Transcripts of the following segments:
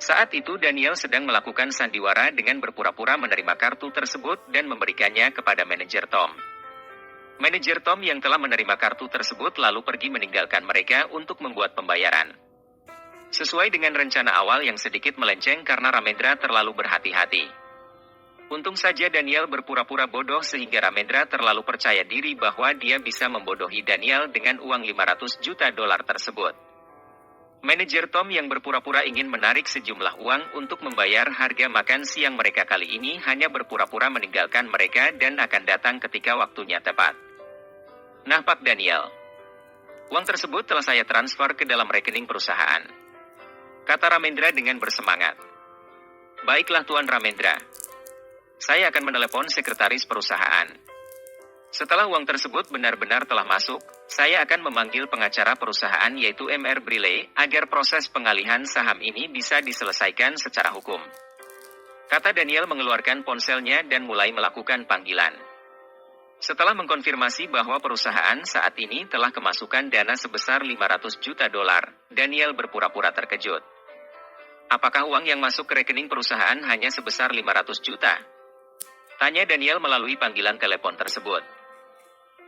Saat itu Daniel sedang melakukan sandiwara dengan berpura-pura menerima kartu tersebut dan memberikannya kepada manajer Tom. Manajer Tom yang telah menerima kartu tersebut lalu pergi meninggalkan mereka untuk membuat pembayaran. Sesuai dengan rencana awal yang sedikit melenceng karena Ramendra terlalu berhati-hati. Untung saja Daniel berpura-pura bodoh sehingga Ramendra terlalu percaya diri bahwa dia bisa membodohi Daniel dengan uang 500 juta dolar tersebut. Manajer Tom yang berpura-pura ingin menarik sejumlah uang untuk membayar harga makan siang mereka kali ini hanya berpura-pura meninggalkan mereka dan akan datang ketika waktunya tepat. Nah Pak Daniel, uang tersebut telah saya transfer ke dalam rekening perusahaan, kata Ramendra dengan bersemangat. Baiklah Tuan Ramendra. Saya akan menelepon sekretaris perusahaan. Setelah uang tersebut benar-benar telah masuk, saya akan memanggil pengacara perusahaan yaitu M.R. Brille agar proses pengalihan saham ini bisa diselesaikan secara hukum. Kata Daniel mengeluarkan ponselnya dan mulai melakukan panggilan. Setelah mengkonfirmasi bahwa perusahaan saat ini telah kemasukan dana sebesar 500 juta dolar, Daniel berpura-pura terkejut. Apakah uang yang masuk ke rekening perusahaan hanya sebesar 500 juta? Tanya Daniel melalui panggilan telepon tersebut.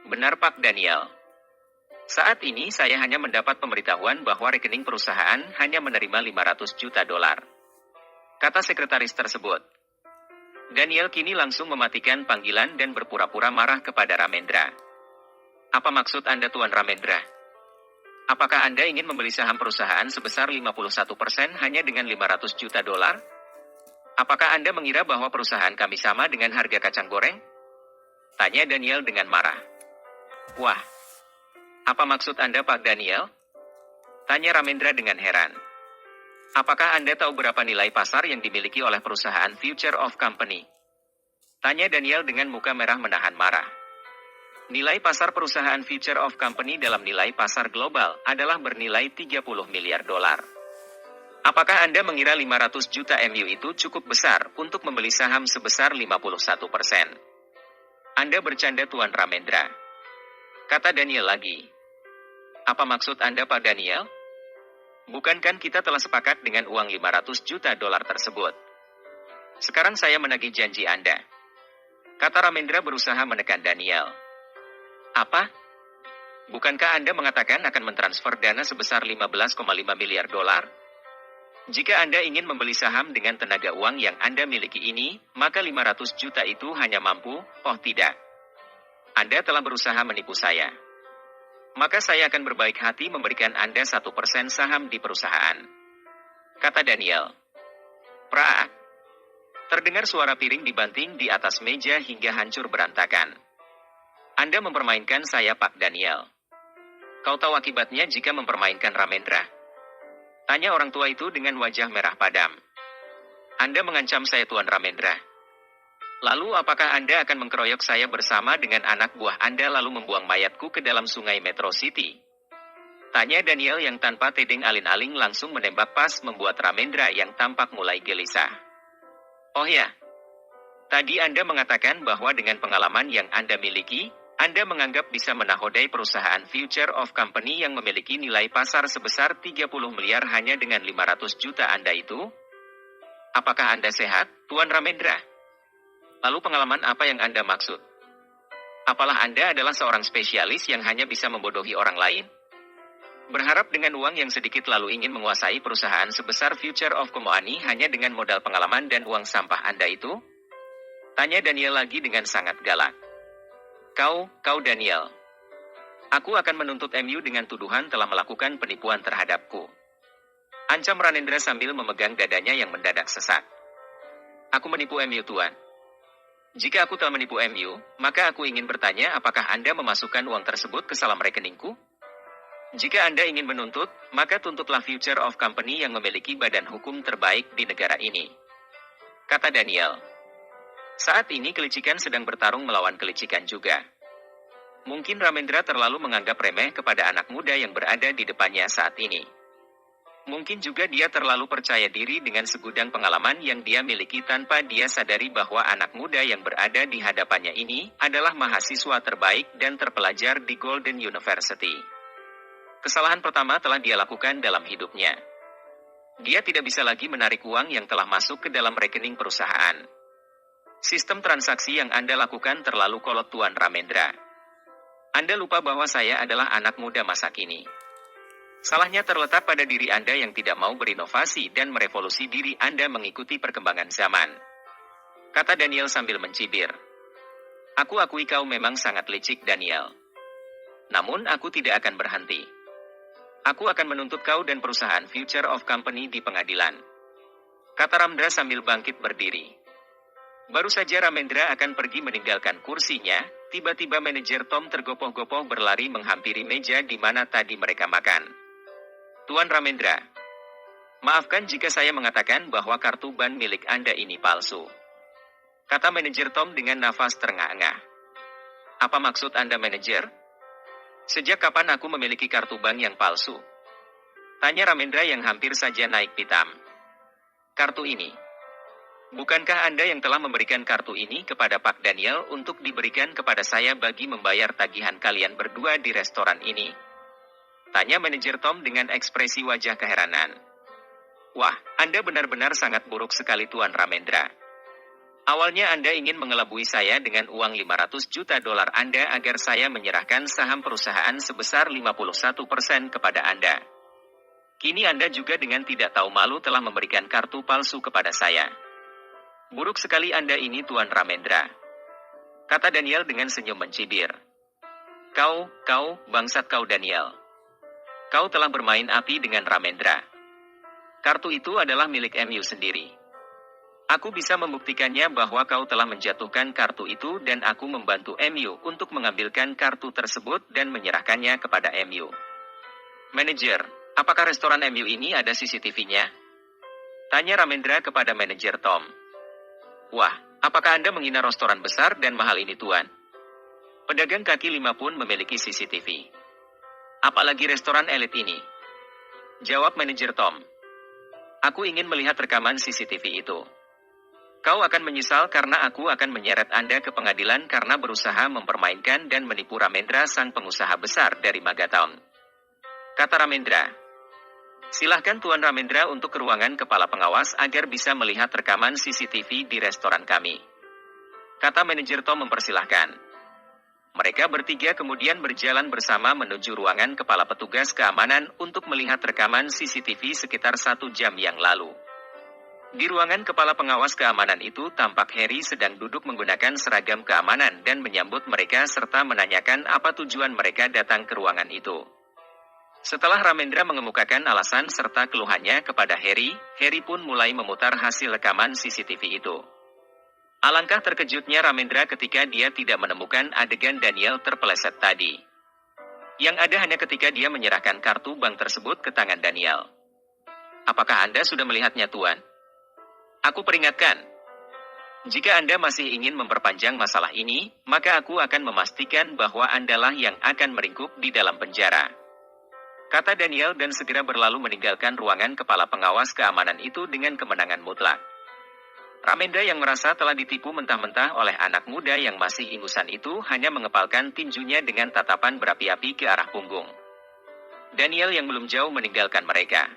Benar Pak Daniel. Saat ini saya hanya mendapat pemberitahuan bahwa rekening perusahaan hanya menerima 500 juta dolar. Kata sekretaris tersebut. Daniel kini langsung mematikan panggilan dan berpura-pura marah kepada Ramendra. Apa maksud Anda Tuan Ramendra? Apakah Anda ingin membeli saham perusahaan sebesar 51% hanya dengan 500 juta dolar? Apakah Anda mengira bahwa perusahaan kami sama dengan harga kacang goreng? Tanya Daniel dengan marah. Wah, apa maksud Anda Pak Daniel? Tanya Ramendra dengan heran. Apakah Anda tahu berapa nilai pasar yang dimiliki oleh perusahaan Future of Company? Tanya Daniel dengan muka merah menahan marah. Nilai pasar perusahaan Future of Company dalam nilai pasar global adalah bernilai 30 miliar dolar. Apakah Anda mengira 500 juta MU itu cukup besar untuk membeli saham sebesar 51%? Anda bercanda Tuan Ramendra. Kata Daniel lagi. Apa maksud Anda Pak Daniel? Bukankah kita telah sepakat dengan uang 500 juta dolar tersebut? Sekarang saya menagih janji Anda. Kata Ramendra berusaha menekan Daniel. Apa? Bukankah Anda mengatakan akan mentransfer dana sebesar 15,5 miliar dolar? Jika Anda ingin membeli saham dengan tenaga uang yang Anda miliki ini, maka 500 juta itu hanya mampu, oh tidak. Anda telah berusaha menipu saya. Maka saya akan berbaik hati memberikan Anda 1% saham di perusahaan. Kata Daniel. Pra. Terdengar suara piring dibanting di atas meja hingga hancur berantakan. Anda mempermainkan saya Pak Daniel. Kau tahu akibatnya jika mempermainkan Ramendra? Tanya orang tua itu dengan wajah merah padam. Anda mengancam saya Tuan Ramendra. Lalu apakah Anda akan mengkeroyok saya bersama dengan anak buah Anda lalu membuang mayatku ke dalam sungai Metro City? Tanya Daniel yang tanpa tedeng alin-alin langsung menembak pas membuat Ramendra yang tampak mulai gelisah. Oh ya, tadi Anda mengatakan bahwa dengan pengalaman yang Anda miliki, Anda menganggap bisa menahodai perusahaan Future of Company yang memiliki nilai pasar sebesar 30 miliar hanya dengan 500 juta Anda itu? Apakah Anda sehat, Tuan Ramendra? Lalu pengalaman apa yang Anda maksud? Apalah Anda adalah seorang spesialis yang hanya bisa membodohi orang lain? Berharap dengan uang yang sedikit lalu ingin menguasai perusahaan sebesar Future of Company hanya dengan modal pengalaman dan uang sampah Anda itu? Tanya Daniel lagi dengan sangat galak. Kau Daniel. Aku akan menuntut MU dengan tuduhan telah melakukan penipuan terhadapku. Ancam Ramendra sambil memegang dadanya yang mendadak sesak. Aku menipu MU Tuan. Jika aku telah menipu MU, maka aku ingin bertanya apakah Anda memasukkan uang tersebut ke salam rekeningku? Jika Anda ingin menuntut, maka tuntutlah Future of Company yang memiliki badan hukum terbaik di negara ini. Kata Daniel. Saat ini kelicikan sedang bertarung melawan kelicikan juga. Mungkin Ramendra terlalu menganggap remeh kepada anak muda yang berada di depannya saat ini. Mungkin juga dia terlalu percaya diri dengan segudang pengalaman yang dia miliki tanpa dia sadari bahwa anak muda yang berada di hadapannya ini adalah mahasiswa terbaik dan terpelajar di Golden University. Kesalahan pertama telah dia lakukan dalam hidupnya. Dia tidak bisa lagi menarik uang yang telah masuk ke dalam rekening perusahaan. Sistem transaksi yang Anda lakukan terlalu kolot, Tuan Ramendra. Anda lupa bahwa saya adalah anak muda masa kini. Salahnya terletak pada diri Anda yang tidak mau berinovasi dan merevolusi diri Anda mengikuti perkembangan zaman. Kata Daniel sambil mencibir. Aku akui kau memang sangat licik, Daniel. Namun aku tidak akan berhenti. Aku akan menuntut kau dan perusahaan Future of Company di pengadilan. Kata Ramendra sambil bangkit berdiri. Baru saja Ramendra akan pergi meninggalkan kursinya, tiba-tiba manajer Tom tergopoh-gopoh berlari menghampiri meja di mana tadi mereka makan. Tuan Ramendra, maafkan jika saya mengatakan bahwa kartu ban milik Anda ini palsu. Kata manajer Tom dengan nafas terengah-engah. Apa maksud Anda, manajer? Sejak kapan aku memiliki kartu bank yang palsu? Tanya Ramendra yang hampir saja naik pitam. Kartu ini. Bukankah Anda yang telah memberikan kartu ini kepada Pak Daniel untuk diberikan kepada saya bagi membayar tagihan kalian berdua di restoran ini? Tanya manajer Tom dengan ekspresi wajah keheranan. Wah, Anda benar-benar sangat buruk sekali, Tuan Ramendra. Awalnya Anda ingin mengelabui saya dengan uang 500 juta dolar Anda agar saya menyerahkan saham perusahaan sebesar 51% kepada Anda. Kini Anda juga dengan tidak tahu malu telah memberikan kartu palsu kepada saya. Buruk sekali Anda ini, Tuan Ramendra. Kata Daniel dengan senyum mencibir. Kau, bangsat kau, Daniel. Kau telah bermain api dengan Ramendra. Kartu itu adalah milik MU sendiri. Aku bisa membuktikannya bahwa kau telah menjatuhkan kartu itu dan aku membantu MU untuk mengambilkan kartu tersebut dan menyerahkannya kepada MU. Manajer, apakah restoran MU ini ada CCTV-nya? Tanya Ramendra kepada manajer Tom. Wah, apakah Anda menghina restoran besar dan mahal ini, Tuan? Pedagang kaki lima pun memiliki CCTV. Apalagi restoran elit ini. Jawab manajer Tom. Aku ingin melihat rekaman CCTV itu. Kau akan menyesal karena aku akan menyeret Anda ke pengadilan karena berusaha mempermainkan dan menipu Ramendra, sang pengusaha besar dari Magaton. Kata Ramendra. Silahkan Tuan Ramendra untuk ke ruangan kepala pengawas agar bisa melihat rekaman CCTV di restoran kami. Kata manajer Tom mempersilahkan. Mereka bertiga kemudian berjalan bersama menuju ruangan kepala petugas keamanan untuk melihat rekaman CCTV sekitar 1 jam yang lalu. Di ruangan kepala pengawas keamanan itu tampak Harry sedang duduk menggunakan seragam keamanan dan menyambut mereka serta menanyakan apa tujuan mereka datang ke ruangan itu. Setelah Ramendra mengemukakan alasan serta keluhannya kepada Harry, Harry pun mulai memutar hasil rekaman CCTV itu. Alangkah terkejutnya Ramendra ketika dia tidak menemukan adegan Daniel terpeleset tadi. Yang ada hanya ketika dia menyerahkan kartu bank tersebut ke tangan Daniel. Apakah Anda sudah melihatnya, Tuan? Aku peringatkan. Jika Anda masih ingin memperpanjang masalah ini, maka aku akan memastikan bahwa Andalah yang akan meringkuk di dalam penjara. Kata Daniel dan segera berlalu meninggalkan ruangan kepala pengawas keamanan itu dengan kemenangan mutlak. Ramendra yang merasa telah ditipu mentah-mentah oleh anak muda yang masih ingusan itu hanya mengepalkan tinjunya dengan tatapan berapi-api ke arah punggung. Daniel yang belum jauh meninggalkan mereka.